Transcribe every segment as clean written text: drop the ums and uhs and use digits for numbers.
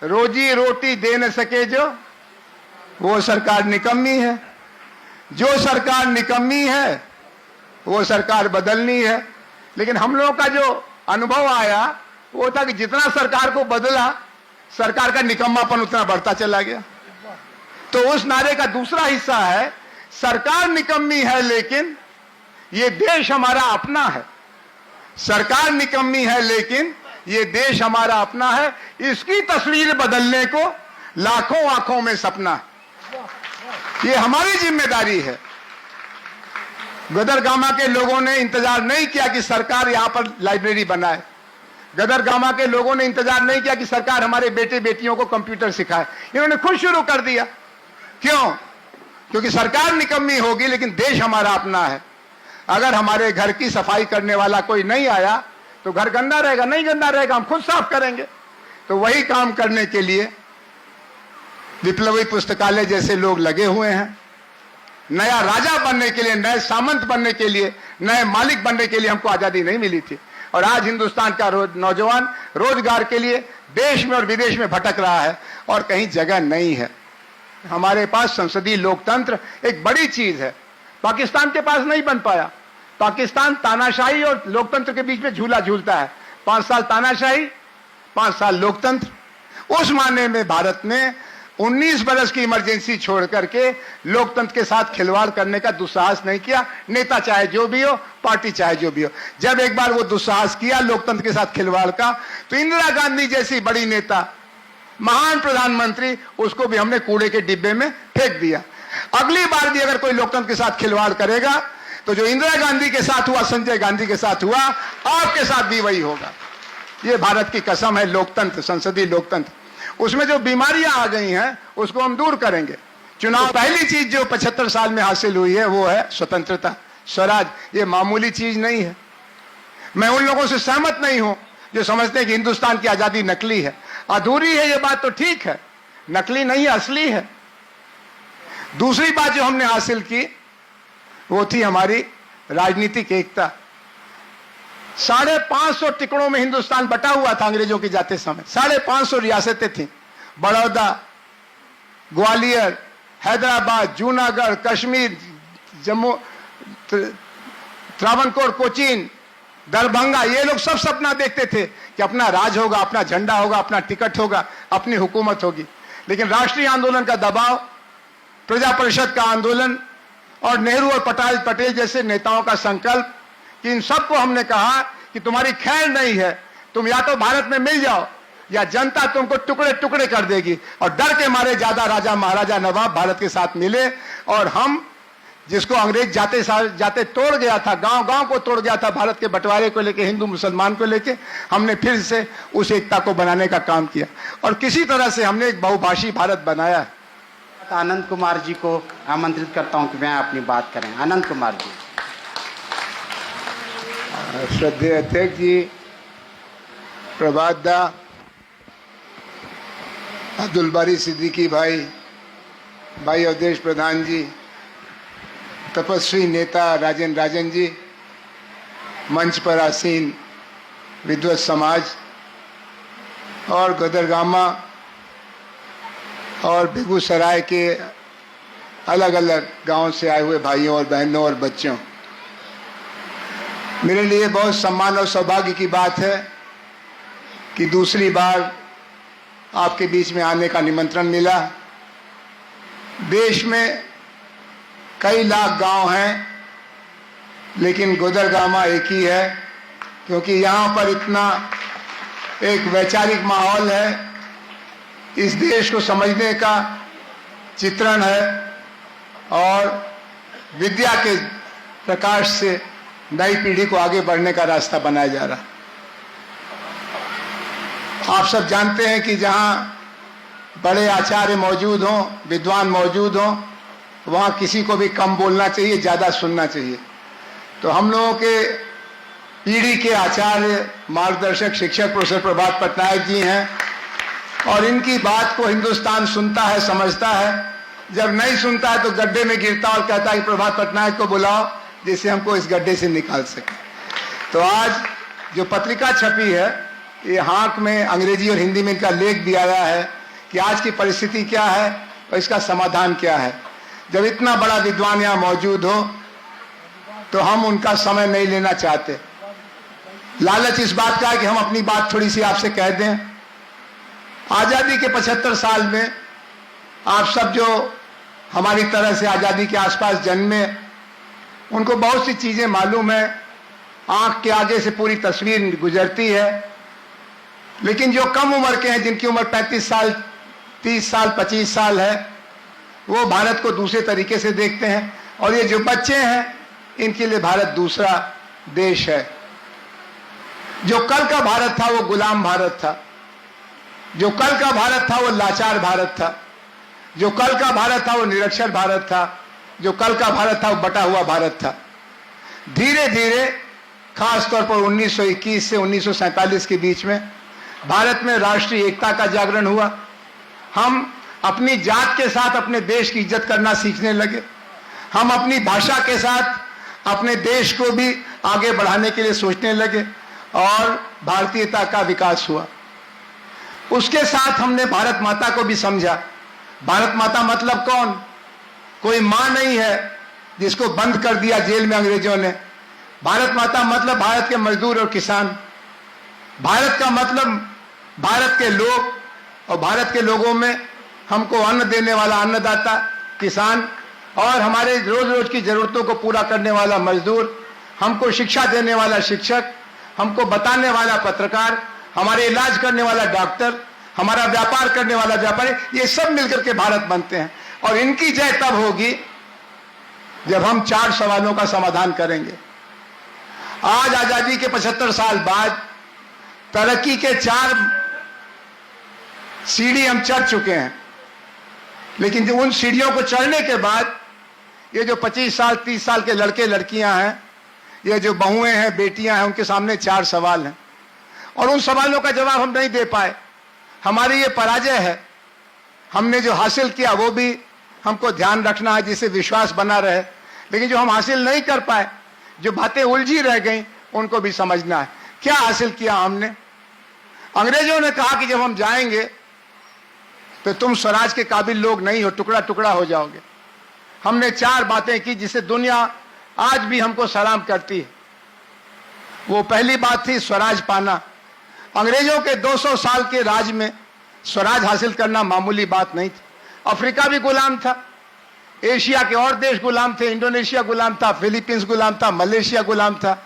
रोजी रोटी दे न सके जो, वो सरकार निकम्मी है। जो सरकार निकम्मी है वो सरकार बदलनी है। लेकिन हम लोगों का जो अनुभव आया वो था कि जितना सरकार को बदला, सरकार का निकम्मापन उतना बढ़ता चला गया। तो उस नारे का दूसरा हिस्सा है, सरकार निकम्मी है लेकिन ये देश हमारा अपना है। सरकार निकम्मी है लेकिन ये देश हमारा अपना है। इसकी तस्वीर बदलने को लाखों आंखों में सपना है। ये हमारी जिम्मेदारी है। गदरगामा के लोगों ने इंतजार नहीं किया कि सरकार यहां पर लाइब्रेरी बनाए। गदरगामा के लोगों ने इंतजार नहीं किया कि सरकार हमारे बेटे बेटियों को कंप्यूटर सिखाए। इन्होंने खुद शुरू कर दिया। क्यों? क्योंकि सरकार निकम्मी होगी लेकिन देश हमारा अपना है। अगर हमारे घर की सफाई करने वाला कोई नहीं आया तो घर गंदा रहेगा। नहीं गंदा रहेगा, हम खुद साफ करेंगे। तो वही काम करने के लिए विप्लवी पुस्तकालय जैसे लोग लगे हुए हैं। नया राजा बनने के लिए, नए सामंत बनने के लिए, नए मालिक बनने के लिए हमको आजादी नहीं मिली थी। और आज हिंदुस्तान का नौजवान रोजगार के लिए देश में और विदेश में भटक रहा है और कहीं जगह नहीं है। हमारे पास संसदीय लोकतंत्र एक बड़ी चीज है, पाकिस्तान के पास नहीं बन पाया। पाकिस्तान तानाशाही और लोकतंत्र के बीच में झूला झूलता है। 5 साल तानाशाही, 5 साल लोकतंत्र। उस मायने में भारत ने 19 बरस की इमरजेंसी छोड़ करके लोकतंत्र के साथ खिलवाड़ करने का दुस्साहस नहीं किया। नेता चाहे जो भी हो, पार्टी चाहे जो भी हो, जब एक बार वो दुस्साहस किया लोकतंत्र के साथ खिलवाड़ का, तो इंदिरा गांधी जैसी बड़ी नेता, महान प्रधानमंत्री, उसको भी हमने कूड़े के डिब्बे में फेंक दिया। अगली बार भी अगर कोई लोकतंत्र के साथ खिलवाड़ करेगा तो जो इंदिरा गांधी के साथ हुआ, संजय गांधी के साथ हुआ, आपके साथ भी वही होगा। ये भारत की कसम है। लोकतंत्र, संसदीय लोकतंत्र, उसमें जो बीमारियां आ गई हैं उसको हम दूर करेंगे। चुनाव, पहली चीज जो 75 साल में हासिल हुई है वो है स्वतंत्रता, स्वराज। ये मामूली चीज नहीं है। मैं उन लोगों से सहमत नहीं हूं जो समझते हैं कि हिंदुस्तान की आजादी नकली है, अधूरी है। ये बात तो ठीक है, नकली नहीं, असली है। दूसरी बात जो हमने हासिल की वो थी हमारी राजनीतिक एकता। 550 टुकड़ों में हिंदुस्तान बटा हुआ था अंग्रेजों के जाते समय। 550 रियासतें थीं। बड़ौदा, ग्वालियर, हैदराबाद, जूनागढ़, कश्मीर, जम्मू, त्रावणकोर, कोचीन, दरभंगा, ये लोग सब सपना देखते थे कि अपना राज होगा, अपना झंडा होगा, अपना टिकट होगा, अपनी हुकूमत होगी। लेकिन राष्ट्रीय आंदोलन का दबाव, प्रजा परिषद का आंदोलन और नेहरू और पटेल जैसे नेताओं का संकल्प कि इन सबको हमने कहा कि तुम्हारी खैर नहीं है, तुम या तो भारत में मिल जाओ या जनता तुमको टुकड़े टुकड़े कर देगी। और डर के मारे ज्यादा राजा महाराजा नवाब भारत के साथ मिले और हम, जिसको अंग्रेज जाते तोड़ गया था, गांव गांव को तोड़ गया था भारत के बंटवारे को लेके, हिंदू मुसलमान को लेके, हमने फिर से उस एकता को बनाने का काम किया और किसी तरह से हमने एक बहुभाषी भारत बनाया है। आनंद कुमार जी को आमंत्रित करता हूं कि वह अपनी बात करें। आनंद कुमार जी। श्रद्धेय अध्यक्ष जी, प्रभात दा, अब्दुल बारी सिद्दीकी भाई, भाई अवधेश प्रधान जी, तपस्वी नेता राजन जी, मंच पर आसीन विद्वत समाज और गदरगामा और बेगूसराय के अलग अलग गांव से आए हुए भाइयों और बहनों और बच्चों, मेरे लिए बहुत सम्मान और सौभाग्य की बात है कि दूसरी बार आपके बीच में आने का निमंत्रण मिला। देश में कई लाख गांव हैं लेकिन गदरगामा एक ही है, क्योंकि यहाँ पर इतना एक वैचारिक माहौल है, इस देश को समझने का चित्रण है और विद्या के प्रकाश से नई पीढ़ी को आगे बढ़ने का रास्ता बनाया जा रहा है। आप सब जानते हैं कि जहाँ बड़े आचार्य मौजूद हों, विद्वान मौजूद हों, वहाँ किसी को भी कम बोलना चाहिए, ज़्यादा सुनना चाहिए। तो हम लोगों के पीढ़ी के आचार्य, मार्गदर्शक, शिक्षक प्रोफेसर प्रभात पटनायक जी हैं और इनकी बात को हिंदुस्तान सुनता है, समझता है। जब नहीं सुनता है तो गड्ढे में गिरता और कहता है कि प्रभात पटनायक को बुलाओ जिससे हमको इस गड्ढे से निकाल सके। तो आज जो पत्रिका छपी है ये हाक में अंग्रेजी और हिंदी में इनका लेख दिया गया है कि आज की परिस्थिति क्या है और इसका समाधान क्या है। जब इतना बड़ा विद्वान यहाँ मौजूद हो तो हम उनका समय नहीं लेना चाहते। लालच इस बात का है कि हम अपनी बात थोड़ी सी आपसे कह दें। आज़ादी के 75 साल में आप सब जो हमारी तरह से आज़ादी के आसपास जन्मे, उनको बहुत सी चीज़ें मालूम है, आंख के आगे से पूरी तस्वीर गुजरती है। लेकिन जो कम उम्र के हैं, जिनकी उम्र 35 साल, 30 साल, 25 साल है, वो भारत को दूसरे तरीके से देखते हैं। और ये जो बच्चे हैं, इनके लिए भारत दूसरा देश है। जो कल का भारत था वो गुलाम भारत था। जो कल का भारत था वो लाचार भारत था। जो कल का भारत था वो निरक्षर भारत था। जो कल का भारत था वो बटा हुआ भारत था। धीरे धीरे, खास तौर पर 1921 से 1947 के बीच में भारत में राष्ट्रीय एकता का जागरण हुआ। हम अपनी जात के साथ अपने देश की इज्जत करना सीखने लगे। हम अपनी भाषा के साथ अपने देश को भी आगे बढ़ाने के लिए सोचने लगे और भारतीयता का विकास हुआ। उसके साथ हमने भारत माता को भी समझा। भारत माता मतलब कौन? कोई मां नहीं है जिसको बंद कर दिया जेल में अंग्रेजों ने। भारत माता मतलब भारत के मजदूर और किसान। भारत का मतलब भारत के लोग, और भारत के लोगों में हमको अन्न देने वाला अन्नदाता किसान, और हमारे रोज रोज की जरूरतों को पूरा करने वाला मजदूर, हमको शिक्षा देने वाला शिक्षक, हमको बताने वाला पत्रकार, हमारे इलाज करने वाला डॉक्टर, हमारा व्यापार करने वाला व्यापारी, ये सब मिलकर के भारत बनते हैं। और इनकी जय तब होगी जब हम 4 सवालों का समाधान करेंगे। आज आजादी के 75 साल बाद तरक्की के 4 सीढ़ी हम चढ़ चुके हैं। लेकिन उन सीढ़ियों को चढ़ने के बाद ये जो 25 साल 30 साल के लड़के लड़कियां हैं, ये जो बहुएं हैं, बेटियां हैं, उनके सामने 4 सवाल हैं और उन सवालों का जवाब हम नहीं दे पाए। हमारी ये पराजय है। हमने जो हासिल किया वो भी हमको ध्यान रखना है, जिससे विश्वास बना रहे। लेकिन जो हम हासिल नहीं कर पाए, जो बातें उलझी रह गई, उनको भी समझना है। क्या हासिल किया हमने? अंग्रेजों ने कहा कि जब हम जाएंगे तो तुम स्वराज के काबिल लोग नहीं हो, टुकड़ा टुकड़ा हो जाओगे। हमने 4 बातें की जिससे दुनिया आज भी हमको सलाम करती है। वो पहली बात थी स्वराज पाना। अंग्रेजों के 200 साल के राज में स्वराज हासिल करना मामूली बात नहीं थी। अफ्रीका भी गुलाम था, एशिया के और देश गुलाम थे, इंडोनेशिया गुलाम था, फिलीपींस गुलाम था, मलेशिया गुलाम था।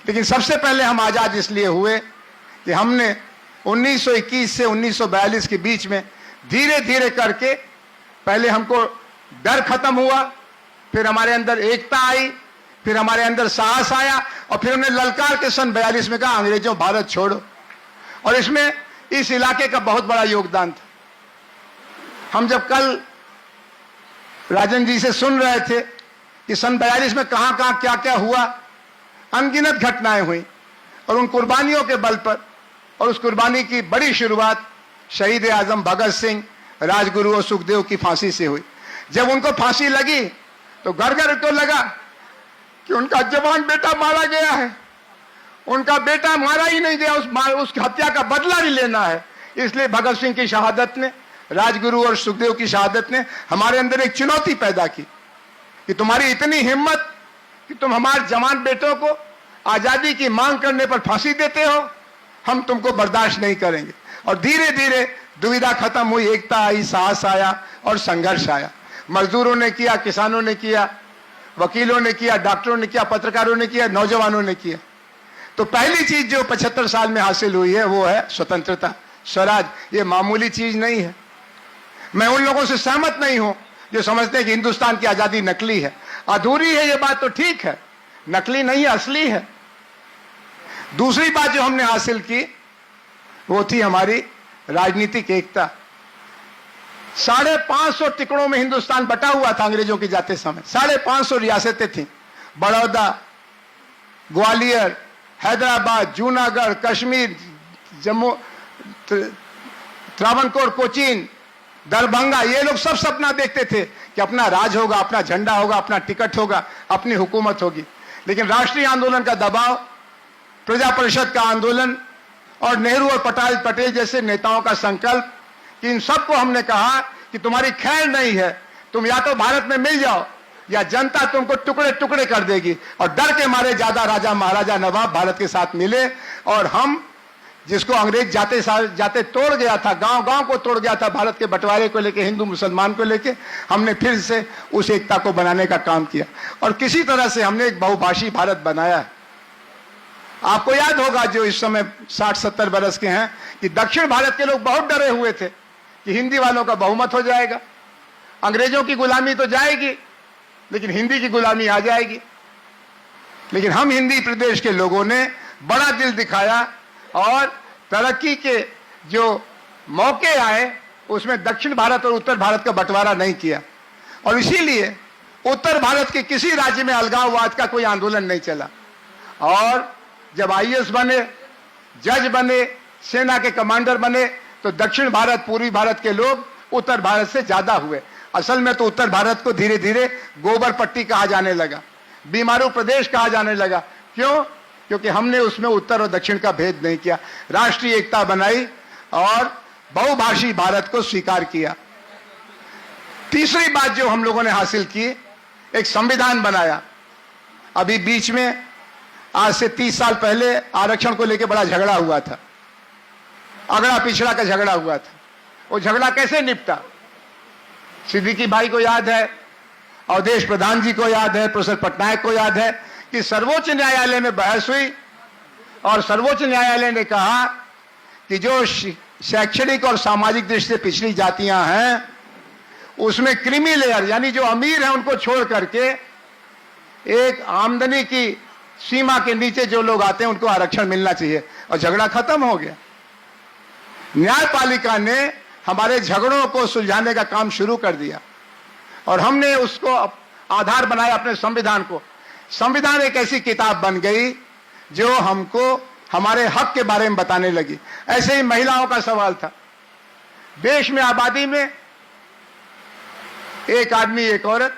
लेकिन सबसे पहले हम आजाद इसलिए हुए कि हमने 1921 से 1942 के बीच में धीरे धीरे करके, पहले हमको डर खत्म हुआ, फिर हमारे अंदर एकता आई, फिर हमारे अंदर साहस आया, और फिर हमने ललकार के सन 42 में कहा अंग्रेजों भारत छोड़ो। और इसमें इस इलाके का बहुत बड़ा योगदान था। हम जब कल राजन जी से सुन रहे थे कि सन 42 में कहां कहां क्या क्या हुआ, अनगिनत घटनाएं हुई, और उन कुर्बानियों के बल पर, और उस कुर्बानी की बड़ी शुरुआत शहीद आजम भगत सिंह, राजगुरु और सुखदेव की फांसी से हुई। जब उनको फांसी लगी तो घर घर को लगा कि उनका जवान बेटा मारा गया है। उनका बेटा मारा ही नहीं गया, उसकी हत्या का बदला भी लेना है। इसलिए भगत सिंह की शहादत ने, राजगुरु और सुखदेव की शहादत ने हमारे अंदर एक चुनौती पैदा की कि तुम्हारी इतनी हिम्मत कि तुम हमारे जवान बेटों को आजादी की मांग करने पर फांसी देते हो, हम तुमको बर्दाश्त नहीं करेंगे। और धीरे धीरे दुविधा खत्म हुई, एकता आई, साहस आया और संघर्ष आया। मजदूरों ने किया, किसानों ने किया, वकीलों ने किया, डॉक्टरों ने किया, पत्रकारों ने किया, नौजवानों ने किया। तो पहली चीज जो 75 साल में हासिल हुई है वो है स्वतंत्रता, स्वराज। ये मामूली चीज नहीं है। मैं उन लोगों से सहमत नहीं हूं जो समझते हैं कि हिंदुस्तान की आजादी नकली है, अधूरी है। ये बात तो ठीक है, नकली नहीं है, असली है। दूसरी बात जो हमने हासिल की वो थी हमारी राजनीतिक एकता। 550 टुकड़ों में हिंदुस्तान बटा हुआ था अंग्रेजों के जाते समय। 550 रियासतें थीं। बड़ौदा, ग्वालियर, हैदराबाद, जूनागढ़, कश्मीर, जम्मू, त्रावणकोर, कोचीन, दरभंगा, ये लोग सब सपना देखते थे कि अपना राज होगा, अपना झंडा होगा, अपना टिकट होगा, अपनी हुकूमत होगी। लेकिन राष्ट्रीय आंदोलन का दबाव, प्रजा परिषद का आंदोलन और नेहरू और पटेल जैसे नेताओं का संकल्प कि इन सबको हमने कहा कि तुम्हारी खैर नहीं है, तुम या तो भारत में मिल जाओ या जनता तुमको टुकड़े टुकड़े कर देगी। और डर के मारे ज्यादा राजा महाराजा नवाब भारत के साथ मिले और हम जिसको अंग्रेज जाते जाते तोड़ गया था, गांव गांव को तोड़ गया था भारत के बंटवारे को लेके, हिंदू मुसलमान को लेके, हमने फिर से उस एकता को बनाने का काम किया और किसी तरह से हमने एक बहुभाषी भारत बनाया है। आपको याद होगा जो इस समय 60-70 बरस के हैं कि दक्षिण भारत के लोग बहुत डरे हुए थे कि हिंदी वालों का बहुमत हो जाएगा, अंग्रेजों की गुलामी तो जाएगी लेकिन हिंदी की गुलामी आ जाएगी। लेकिन हम हिंदी प्रदेश के लोगों ने बड़ा दिल दिखाया और तरक्की के जो मौके आए उसमें दक्षिण भारत और उत्तर भारत का बंटवारा नहीं किया और इसीलिए उत्तर भारत के किसी राज्य में अलगाववाद का कोई आंदोलन नहीं चला। और जब आईएएस बने, जज बने, सेना के कमांडर बने तो दक्षिण भारत, पूर्वी भारत के लोग उत्तर भारत से ज्यादा हुए। असल में तो उत्तर भारत को धीरे धीरे गोबर पट्टी कहा जाने लगा, बीमारू प्रदेश कहा जाने लगा। क्यों? क्योंकि हमने उसमें उत्तर और दक्षिण का भेद नहीं किया, राष्ट्रीय एकता बनाई और बहुभाषी भारत को स्वीकार किया। तीसरी बात जो हम लोगों ने हासिल की, एक संविधान बनाया। अभी बीच में आज से 30 साल पहले आरक्षण को लेकर बड़ा झगड़ा हुआ था, अगड़ा पिछड़ा का झगड़ा हुआ था। वो झगड़ा कैसे निपटा? सिद्दीकी भाई को याद है, अवधेश प्रधान जी को याद है, प्रोफेसर पटनायक को याद है कि सर्वोच्च न्यायालय में बहस हुई और सर्वोच्च न्यायालय ने कहा कि जो शैक्षणिक और सामाजिक दृष्टि से पिछड़ी जातियां हैं उसमें क्रीमी लेयर यानी जो अमीर हैं उनको छोड़ करके एक आमदनी की सीमा के नीचे जो लोग आते हैं उनको आरक्षण मिलना चाहिए और झगड़ा खत्म हो गया। न्यायपालिका ने हमारे झगड़ों को सुलझाने का काम शुरू कर दिया और हमने उसको आधार बनाया अपने संविधान को। संविधान एक ऐसी किताब बन गई जो हमको हमारे हक के बारे में बताने लगी। ऐसे ही महिलाओं का सवाल था। देश में आबादी में एक आदमी एक औरत,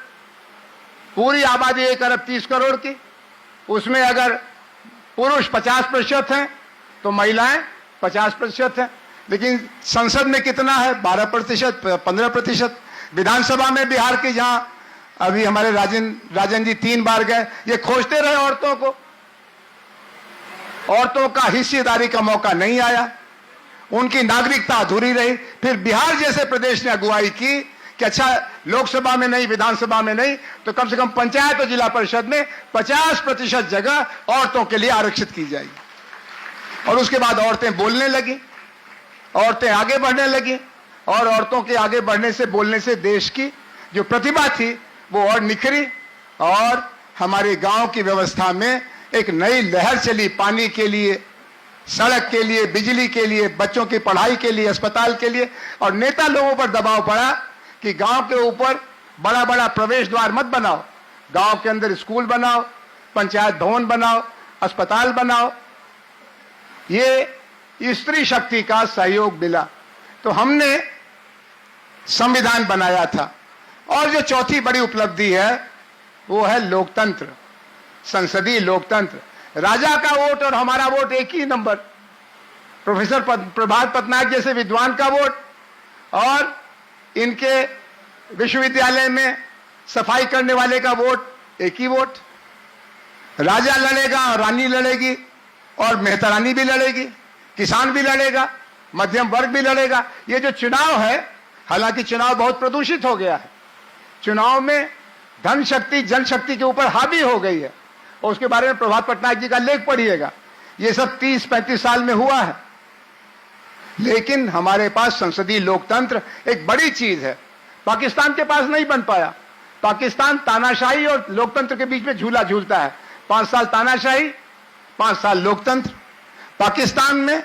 पूरी आबादी 1 अरब 30 करोड़ की, उसमें अगर पुरुष 50% हैं तो महिलाएं 50% हैं। लेकिन संसद में कितना है? 12%, 15%। विधानसभा में बिहार की, जहां अभी हमारे राजन जी 3 बार गए, ये खोजते रहे औरतों को, औरतों का हिस्सेदारी का मौका नहीं आया, उनकी नागरिकता अधूरी रही। फिर बिहार जैसे प्रदेश ने अगुवाई की कि अच्छा लोकसभा में नहीं, विधानसभा में नहीं, तो कम से कम पंचायत और जिला परिषद में 50% जगह औरतों के लिए आरक्षित की जाएगी। और उसके बाद औरतें बोलने लगी, औरतें आगे बढ़ने लगी और औरतों के आगे बढ़ने से, बोलने से देश की जो प्रतिभा थी वो और निखरी और हमारे गांव की व्यवस्था में एक नई लहर चली। पानी के लिए, सड़क के लिए, बिजली के लिए, बच्चों की पढ़ाई के लिए, अस्पताल के लिए। और नेता लोगों पर दबाव पड़ा कि गांव के ऊपर बड़ा बड़ा प्रवेश द्वार मत बनाओ, गांव के अंदर स्कूल बनाओ, पंचायत भवन बनाओ, अस्पताल बनाओ। ये स्त्री शक्ति का सहयोग मिला तो हमने संविधान बनाया था। और जो चौथी बड़ी उपलब्धि है वो है लोकतंत्र, संसदीय लोकतंत्र। राजा का वोट और हमारा वोट एक ही नंबर, प्रोफेसर प्रभात पटनायक जैसे विद्वान का वोट और इनके विश्वविद्यालय में सफाई करने वाले का वोट एक ही वोट। राजा लड़ेगा और रानी लड़ेगी और मेहतरानी भी लड़ेगी, किसान भी लड़ेगा, मध्यम वर्ग भी लड़ेगा। ये जो चुनाव है, हालांकि चुनाव बहुत प्रदूषित हो गया है, चुनाव में धन शक्ति जनशक्ति के ऊपर हावी हो गई है और उसके बारे में प्रभात पटनायक जी का लेख पढ़िएगा। ये सब 30-35 साल में हुआ है। लेकिन हमारे पास संसदीय लोकतंत्र एक बड़ी चीज है, पाकिस्तान के पास नहीं बन पाया। पाकिस्तान तानाशाही और लोकतंत्र के बीच में झूला झूलता है, 5 साल तानाशाही, 5 साल लोकतंत्र। पाकिस्तान में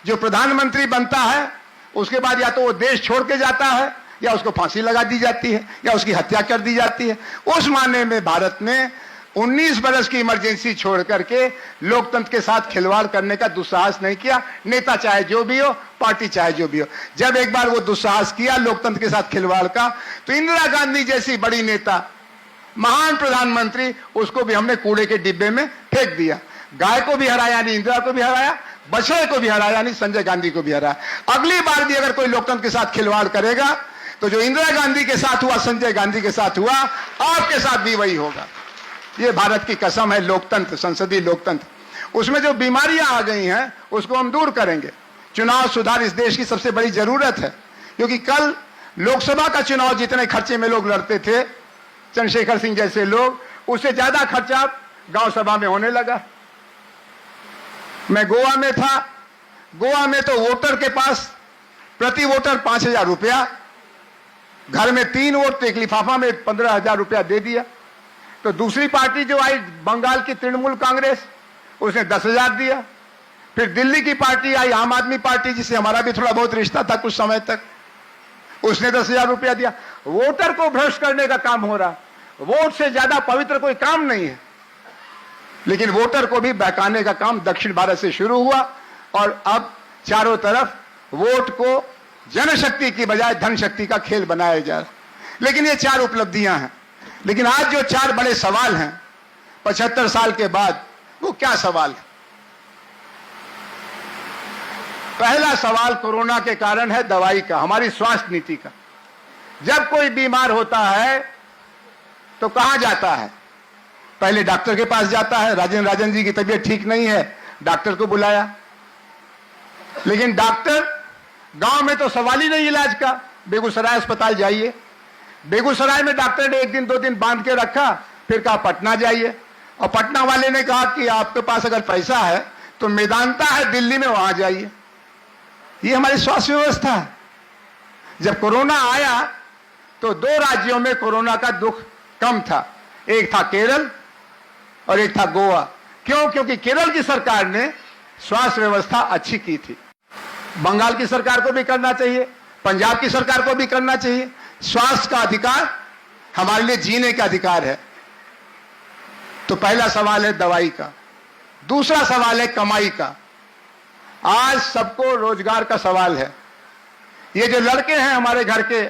जो प्रधानमंत्री बनता है उसके बाद या तो वो देश छोड़ के जाता है या उसको फांसी लगा दी जाती है या उसकी हत्या कर दी जाती है। उस मायने में भारत ने 19 बरस की इमरजेंसी छोड़ करके लोकतंत्र के साथ खिलवाड़ करने का दुस्साहस नहीं किया, नेता चाहे जो भी हो, पार्टी चाहे जो भी हो। जब एक बार वो दुस्साहस किया लोकतंत्र के साथ खिलवाड़ का, तो इंदिरा गांधी जैसी बड़ी नेता, महान प्रधानमंत्री, उसको भी हमने कूड़े के डिब्बे में फेंक दिया। गाय को भी हराया नहीं, इंदिरा को भी हराया, बछड़े को भी हराया, यानी संजय गांधी को भी हराया। अगली बार भी अगर कोई लोकतंत्र के साथ खिलवाड़ करेगा तो जो इंदिरा गांधी के साथ हुआ, संजय गांधी के साथ हुआ, आपके साथ भी वही होगा। ये भारत की कसम है। लोकतंत्र, संसदीय लोकतंत्र, उसमें जो बीमारियां आ गई हैं उसको हम दूर करेंगे। चुनाव सुधार इस देश की सबसे बड़ी जरूरत है, क्योंकि कल लोकसभा का चुनाव जितने खर्चे में लोग लड़ते थे, चंद्रशेखर सिंह जैसे लोग, उससे ज्यादा खर्चा गांव सभा में होने लगा। मैं गोवा में था, गोवा में तो वोटर के पास प्रति वोटर 5,000 रुपया, घर में 3 वोट, एक लिफाफा में 15,000 रुपया दे दिया। तो दूसरी पार्टी जो आई, बंगाल की तृणमूल कांग्रेस, उसने 10,000 दिया। फिर दिल्ली की पार्टी आई, आम आदमी पार्टी, जिससे हमारा भी थोड़ा बहुत रिश्ता था कुछ समय तक, उसने 10,000 रुपया दिया। वोटर को भ्रष्ट करने का काम हो रहा। वोट से ज्यादा पवित्र कोई काम नहीं है, लेकिन वोटर को भी बहकाने का काम दक्षिण भारत से शुरू हुआ और अब चारों तरफ वोट को जनशक्ति की बजाय धनशक्ति का खेल बनाया जा रहा। लेकिन ये 4 उपलब्धियां हैं। लेकिन आज जो 4 बड़े सवाल हैं 75 साल के बाद, वो क्या सवाल है? पहला सवाल कोरोना के कारण है दवाई का, हमारी स्वास्थ्य नीति का। जब कोई बीमार होता है तो कहां जाता है? पहले डॉक्टर के पास जाता है। राजन जी की तबीयत ठीक नहीं है, डॉक्टर को बुलाया। लेकिन डॉक्टर, गांव में तो सवाल ही नहीं इलाज का। बेगूसराय अस्पताल जाइए, बेगूसराय में डॉक्टर ने 1 दिन 2 दिन बांध के रखा, फिर कहा पटना जाइए, और पटना वाले ने कहा कि आपके पास अगर पैसा है तो मेदांता है दिल्ली में, वहां जाइए। ये हमारी स्वास्थ्य व्यवस्था है। जब कोरोना आया तो 2 राज्यों में कोरोना का दुख कम था, एक था केरल और एक था गोवा। क्यों? क्योंकि केरल की सरकार ने स्वास्थ्य व्यवस्था अच्छी की थी। बंगाल की सरकार को भी करना चाहिए, पंजाब की सरकार को भी करना चाहिए। स्वास्थ्य का अधिकार हमारे लिए जीने का अधिकार है। तो पहला सवाल है दवाई का। दूसरा सवाल है कमाई का। आज सबको रोजगार का सवाल है। ये जो लड़के हैं हमारे घर के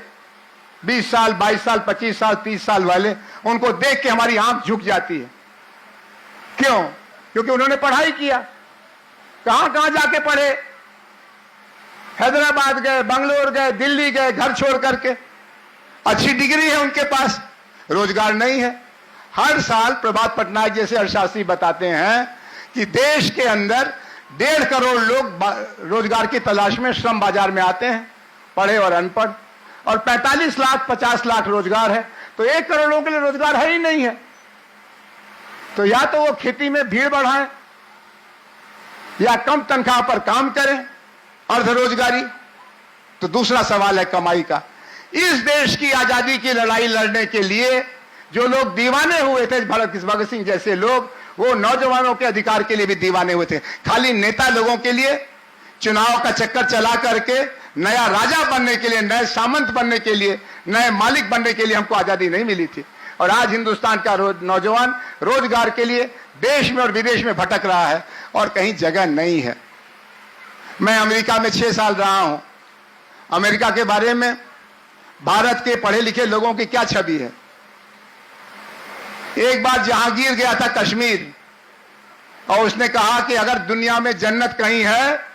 20 साल, 22 साल, 25 साल, 30 साल वाले, उनको देख के हमारी आंख झुक जाती है। क्यों? क्योंकि उन्होंने पढ़ाई किया। कहां कहां जाके पढ़े? हैदराबाद गए, बंगलोर गए, दिल्ली गए, घर छोड़ करके। अच्छी डिग्री है उनके पास, रोजगार नहीं है। हर साल प्रभात पटनायक जैसे अर्थशास्त्री बताते हैं कि देश के अंदर 1.5 करोड़ लोग रोजगार की तलाश में श्रम बाजार में आते हैं, पढ़े और अनपढ़, और 45 लाख 50 लाख रोजगार है। तो 1 करोड़ लोगों के लिए रोजगार है ही नहीं है। तो या तो वो खेती में भीड़ बढ़ाएं या कम तनख्वाह पर काम करें, अर्धरोजगारी। तो दूसरा सवाल है कमाई का। इस देश की आजादी की लड़ाई लड़ने के लिए जो लोग दीवाने हुए थे, भगत सिंह जैसे लोग, वो नौजवानों के अधिकार के लिए भी दीवाने हुए थे। खाली नेता लोगों के लिए चुनाव का चक्कर चला करके नया राजा बनने के लिए, नए सामंत बनने के लिए, नए मालिक बनने के लिए हमको आजादी नहीं मिली थी। और आज हिंदुस्तान का नौजवान रोजगार के लिए देश में और विदेश में भटक रहा है और कहीं जगह नहीं है। मैं अमेरिका में 6 साल रहा हूं। अमेरिका के बारे में भारत के पढ़े लिखे लोगों की क्या छवि है? एक बार जहांगीर गया था कश्मीर, और उसने कहा कि अगर दुनिया में जन्नत कहीं है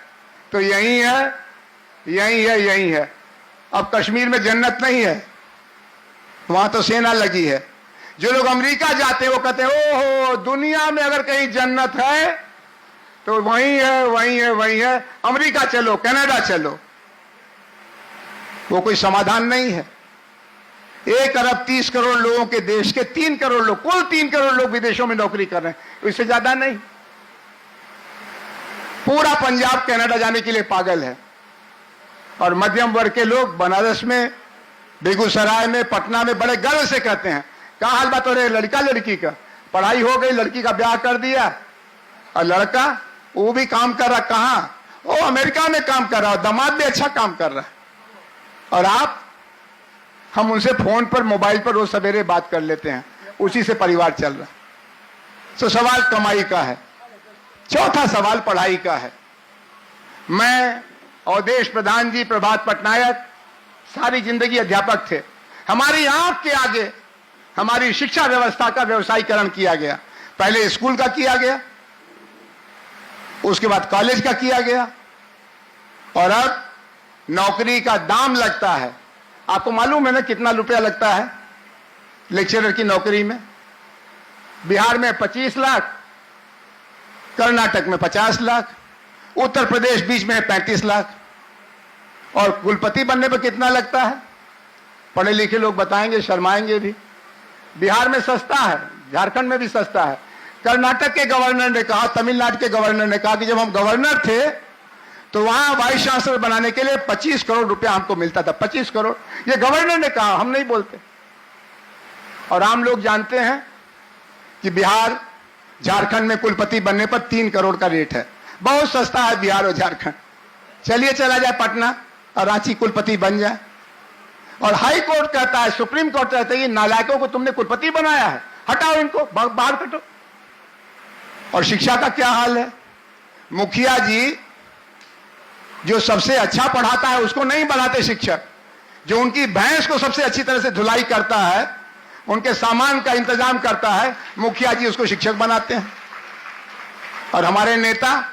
तो यही है, यही है, यही है। अब कश्मीर में जन्नत नहीं है, वहां तो सेना लगी है। जो लोग अमेरिका जाते हैं वो कहते हैं ओहो, दुनिया में अगर कहीं जन्नत है तो वही है, वही है, वही है। अमेरिका चलो, कनाडा चलो। वो कोई समाधान नहीं है। 1 अरब 30 करोड़ लोगों के देश के 3 करोड़ लोग, कुल 3 करोड़ लोग विदेशों में नौकरी कर रहे हैं, इससे ज्यादा नहीं। पूरा पंजाब कनाडा जाने के लिए पागल है। और मध्यम वर्ग के लोग बनारस में, बेगूसराय में, पटना में बड़े गर्व से कहते हैं, क्या हाल बात हो रही है लड़का लड़की का? पढ़ाई हो गई, लड़की का ब्याह कर दिया, और लड़का वो भी काम कर रहा। कहां? वो अमेरिका में काम कर रहा, दामाद भी अच्छा काम कर रहा है। और आप, हम उनसे फोन पर, मोबाइल पर रोज सवेरे बात कर लेते हैं, उसी से परिवार चल रहा है। तो सवाल कमाई का है। चौथा सवाल पढ़ाई का है। मैं और देश प्रधान जी प्रभात पटनायक सारी जिंदगी अध्यापक थे। हमारी आंख के आगे हमारी शिक्षा व्यवस्था का व्यवसायीकरण किया गया। पहले स्कूल का किया गया, उसके बाद कॉलेज का किया गया, और अब नौकरी का दाम लगता है। आपको मालूम है ना कितना रुपया लगता है लेक्चरर की नौकरी में? बिहार में 25 लाख, कर्नाटक में 50 लाख, उत्तर प्रदेश बीच में 35 लाख। और कुलपति बनने पर कितना लगता है? पढ़े लिखे लोग बताएंगे, शर्माएंगे भी। बिहार में सस्ता है, झारखंड में भी सस्ता है। कर्नाटक के गवर्नर ने कहा, तमिलनाडु के गवर्नर ने कहा कि जब हम गवर्नर थे तो वहां वाइस चांसलर बनाने के लिए 25 करोड़ रुपया हमको मिलता था। 25 करोड़, ये गवर्नर ने कहा, हम नहीं बोलते। और आम लोग जानते हैं कि बिहार झारखंड में कुलपति बनने पर 3 करोड़ का रेट है। बहुत सस्ता है बिहार और झारखंड। चलिए चला जाए पटना और रांची कुलपति बन जाए। और हाई कोर्ट कहता है, सुप्रीम कोर्ट कहता है कि नालायकों को तुमने कुलपति बनाया है, हटाओ इनको, बाहर कटो। और शिक्षा का क्या हाल है? मुखिया जी जो सबसे अच्छा पढ़ाता है उसको नहीं बनाते शिक्षक। जो उनकी भैंस को सबसे अच्छी तरह से धुलाई करता है, उनके सामान का इंतजाम करता है, मुखिया जी उसको शिक्षक बनाते हैं। और हमारे नेता,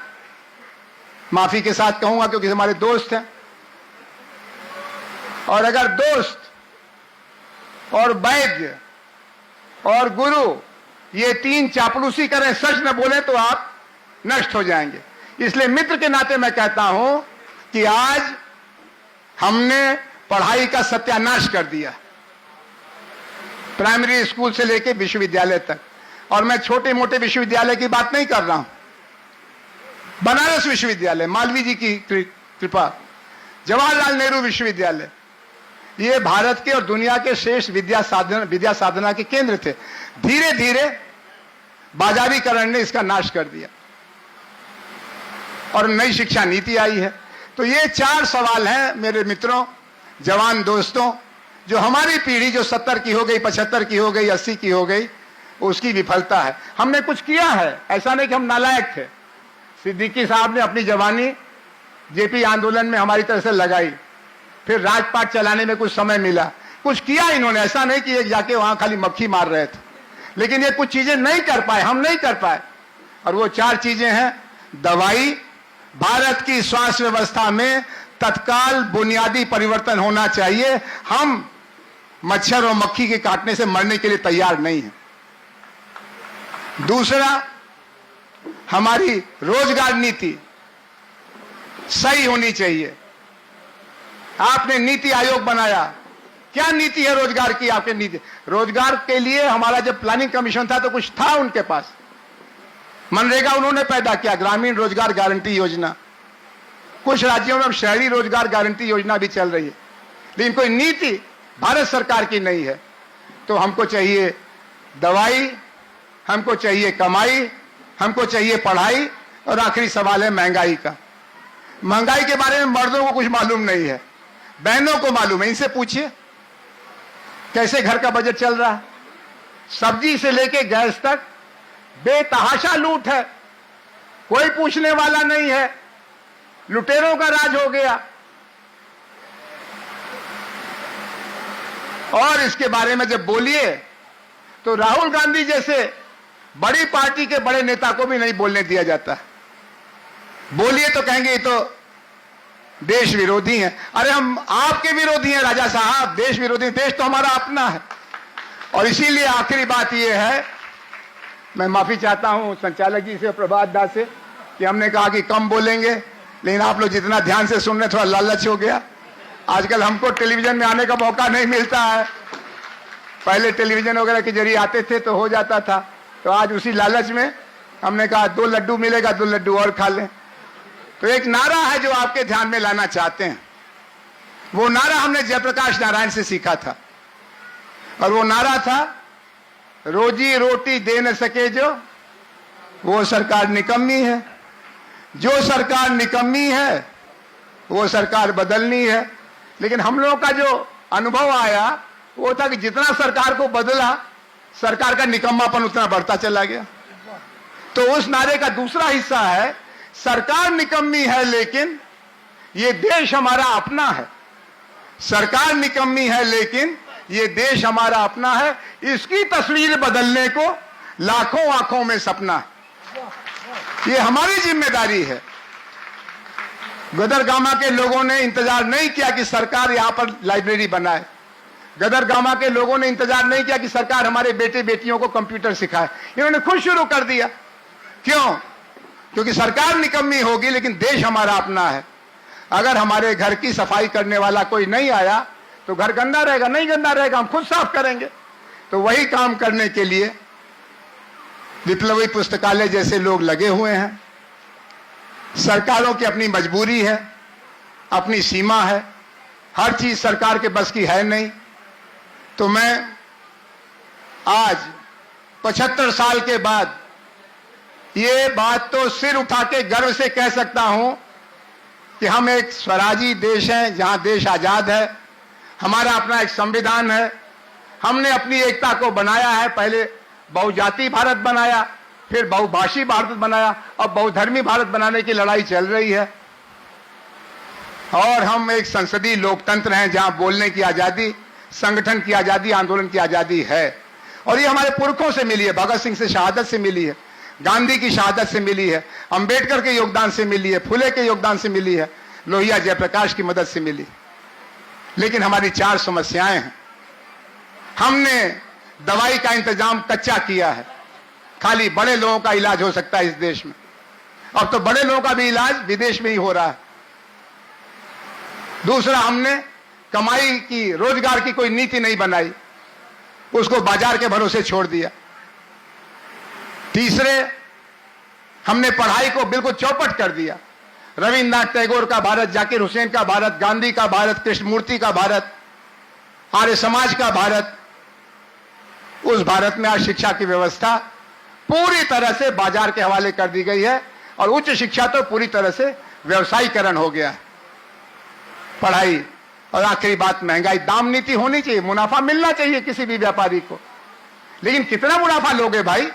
माफी के साथ कहूंगा क्योंकि हमारे दोस्त हैं, और अगर दोस्त और वैद्य और गुरु ये 3 चापलूसी करें, सच न बोले तो आप नष्ट हो जाएंगे। इसलिए मित्र के नाते मैं कहता हूं कि आज हमने पढ़ाई का सत्यानाश कर दिया, प्राइमरी स्कूल से लेकर विश्वविद्यालय तक। और मैं छोटे मोटे विश्वविद्यालय की बात नहीं कर रहा हूं। बनारस विश्वविद्यालय, मालवीय जी की कृपा, जवाहरलाल नेहरू विश्वविद्यालय, ये भारत के और दुनिया के श्रेष्ठ विद्या साधना के केंद्र थे। धीरे धीरे बाजारीकरण ने इसका नाश कर दिया और नई शिक्षा नीति आई है। तो ये 4 सवाल हैं मेरे मित्रों, जवान दोस्तों, जो हमारी पीढ़ी जो 70 की हो गई, 75 की हो गई, 80 की हो गई, उसकी विफलता है। हमने कुछ किया है, ऐसा नहीं कि हम नालायक थे। सिद्दीकी साहब ने अपनी जवानी जेपी आंदोलन में हमारी तरह से लगाई, फिर राजपाट चलाने में कुछ समय मिला, कुछ किया इन्होंने। ऐसा नहीं कि एक जाके वहां खाली मक्खी मार रहे थे, लेकिन ये कुछ चीजें नहीं कर पाए, हम नहीं कर पाए। और वो 4 चीजें हैं। दवाई, भारत की स्वास्थ्य व्यवस्था में तत्काल बुनियादी परिवर्तन होना चाहिए। हम मच्छर और मक्खी के काटने से मरने के लिए तैयार नहीं हैं। दूसरा, हमारी रोजगार नीति सही होनी चाहिए। आपने नीति आयोग बनाया, क्या नीति है रोजगार की? आपके नीति रोजगार के लिए हमारा जब प्लानिंग कमीशन था तो कुछ था उनके पास। मनरेगा उन्होंने पैदा किया, ग्रामीण रोजगार गारंटी योजना। कुछ राज्यों में शहरी रोजगार गारंटी योजना भी चल रही है, लेकिन कोई नीति भारत सरकार की नहीं है। तो हमको चाहिए दवाई, हमको चाहिए कमाई, हमको चाहिए पढ़ाई, और आखिरी सवाल है महंगाई का। महंगाई के बारे में मर्दों को कुछ मालूम नहीं है, बहनों को मालूम है। इनसे पूछिए कैसे घर का बजट चल रहा है। सब्जी से लेके गैस तक बेतहाशा लूट है, कोई पूछने वाला नहीं है। लुटेरों का राज हो गया। और इसके बारे में जब बोलिए तो राहुल गांधी जैसे बड़ी पार्टी के बड़े नेता को भी नहीं बोलने दिया जाता। बोलिए तो कहेंगे ये तो देश विरोधी हैं। अरे हम आपके विरोधी हैं राजा साहब, देश विरोधी। देश तो हमारा अपना है। और इसीलिए आखिरी बात यह है, मैं माफी चाहता हूं संचालक जी से, प्रभात दास से, कि हमने कहा कि कम बोलेंगे, लेकिन आप लोग जितना ध्यान से सुन रहे, थोड़ा लालच हो गया। आजकल हमको टेलीविजन में आने का मौका नहीं मिलता है। पहले टेलीविजन वगैरह के जरिए आते थे तो हो जाता था। तो आज उसी लालच में हमने कहा 2 लड्डू मिलेगा, 2 लड्डू और खा लें। तो एक नारा है जो आपके ध्यान में लाना चाहते हैं। वो नारा हमने जयप्रकाश नारायण से सीखा था, और वो नारा था, रोजी रोटी दे न सके जो, वो सरकार निकम्मी है। जो सरकार निकम्मी है वो सरकार बदलनी है। लेकिन हम लोगों का जो अनुभव आया वो था कि जितना सरकार को बदला, सरकार का निकम्मापन उतना बढ़ता चला गया। तो उस नारे का दूसरा हिस्सा है, सरकार निकम्मी है लेकिन ये देश हमारा अपना है। सरकार निकम्मी है लेकिन ये देश हमारा अपना है। इसकी तस्वीर बदलने को लाखों आंखों में सपना है। ये हमारी जिम्मेदारी है। गदरगामा के लोगों ने इंतजार नहीं किया कि सरकार यहां पर लाइब्रेरी बनाए। गदरगामा के लोगों ने इंतजार नहीं किया कि सरकार हमारे बेटे बेटियों को कंप्यूटर सिखाए। इन्होंने खुद शुरू कर दिया। क्यों? क्योंकि सरकार निकम्मी होगी लेकिन देश हमारा अपना है। अगर हमारे घर की सफाई करने वाला कोई नहीं आया तो घर गंदा रहेगा, नहीं गंदा रहेगा, हम खुद साफ करेंगे। तो वही काम करने के लिए विप्लवी पुस्तकालय जैसे लोग लगे हुए हैं। सरकारों की अपनी मजबूरी है, अपनी सीमा है, हर चीज सरकार के बस की है नहीं। तो मैं आज 75 साल के बाद ये बात तो सिर उठा के गर्व से कह सकता हूं कि हम एक स्वराजी देश हैं, जहां देश आजाद है, हमारा अपना एक संविधान है, हमने अपनी एकता को बनाया है। पहले बहुजाति भारत बनाया, फिर बहुभाषी भारत बनाया, अब बहुधर्मी भारत बनाने की लड़ाई चल रही है। और हम एक संसदीय लोकतंत्र हैं जहां बोलने की आजादी, संगठन की आजादी, आंदोलन की आजादी है। और ये हमारे पुरखों से मिली है, भगत सिंह से शहादत से मिली है, गांधी की शहादत से मिली है, अंबेडकर के योगदान से मिली है, फुले के योगदान से मिली है, लोहिया जयप्रकाश की मदद से मिली। लेकिन हमारी 4 समस्याएं हैं। हमने दवाई का इंतजाम कच्चा किया है, खाली बड़े लोगों का इलाज हो सकता है इस देश में। अब तो बड़े लोगों का भी इलाज विदेश में ही हो रहा है। दूसरा, हमने कमाई की, रोजगार की कोई नीति नहीं बनाई, उसको बाजार के भरोसे छोड़ दिया। तीसरे, हमने पढ़ाई को बिल्कुल चौपट कर दिया। रविन्द्रनाथ टैगोर का भारत, जाकिर हुसैन का भारत, गांधी का भारत, कृष्णमूर्ति का भारत, आर्य समाज का भारत, उस भारत में आज शिक्षा की व्यवस्था पूरी तरह से बाजार के हवाले कर दी गई है और उच्च शिक्षा तो पूरी तरह से व्यवसायीकरण हो गया है। पढ़ाई और आखिरी बात, महंगाई। दाम नीति होनी चाहिए, मुनाफा मिलना चाहिए किसी भी व्यापारी को, लेकिन कितना मुनाफा लोगे भाई?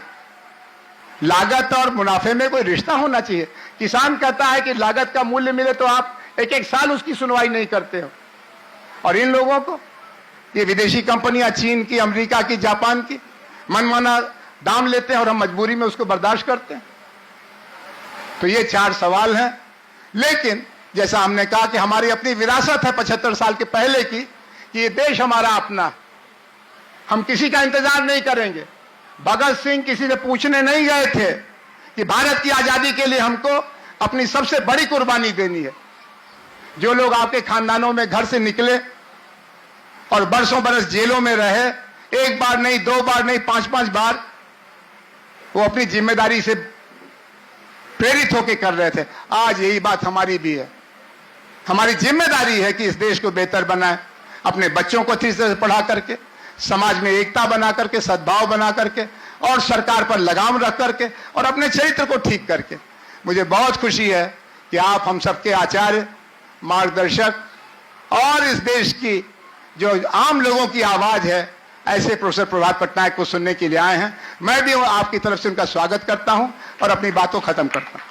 लागत और मुनाफे में कोई रिश्ता होना चाहिए। किसान कहता है कि लागत का मूल्य मिले तो आप एक साल उसकी सुनवाई नहीं करते हो। और इन लोगों को, ये विदेशी कंपनियां, चीन की, अमेरिका की, जापान की, मनमाना दाम लेते हैं और हम मजबूरी में उसको बर्दाश्त करते हैं। तो ये 4 सवाल हैं। लेकिन जैसा हमने कहा कि हमारी अपनी विरासत है 75 साल के पहले की, कि ये देश हमारा अपना, हम किसी का इंतजार नहीं करेंगे। भगत सिंह किसी से पूछने नहीं गए थे कि भारत की आजादी के लिए हमको अपनी सबसे बड़ी कुर्बानी देनी है। जो लोग आपके खानदानों में घर से निकले और बरसों बरस जेलों में रहे, 1 बार नहीं, 2 बार नहीं, 5-5 बार, वो अपनी जिम्मेदारी से प्रेरित होकर कर रहे थे। आज यही बात हमारी भी है। हमारी जिम्मेदारी है कि इस देश को बेहतर बनाए, अपने बच्चों को अच्छी तरह से पढ़ा करके, समाज में एकता बना करके, सद्भाव बना करके, और सरकार पर लगाम रख करके, और अपने चरित्र को ठीक करके। मुझे बहुत खुशी है कि आप हम सबके आचार्य, मार्गदर्शक और इस देश की जो आम लोगों की आवाज है, ऐसे प्रोफेसर प्रभात पटनायक को सुनने के लिए आए हैं। मैं भी आपकी तरफ से उनका स्वागत करता हूं और अपनी बातों खत्म करता हूं।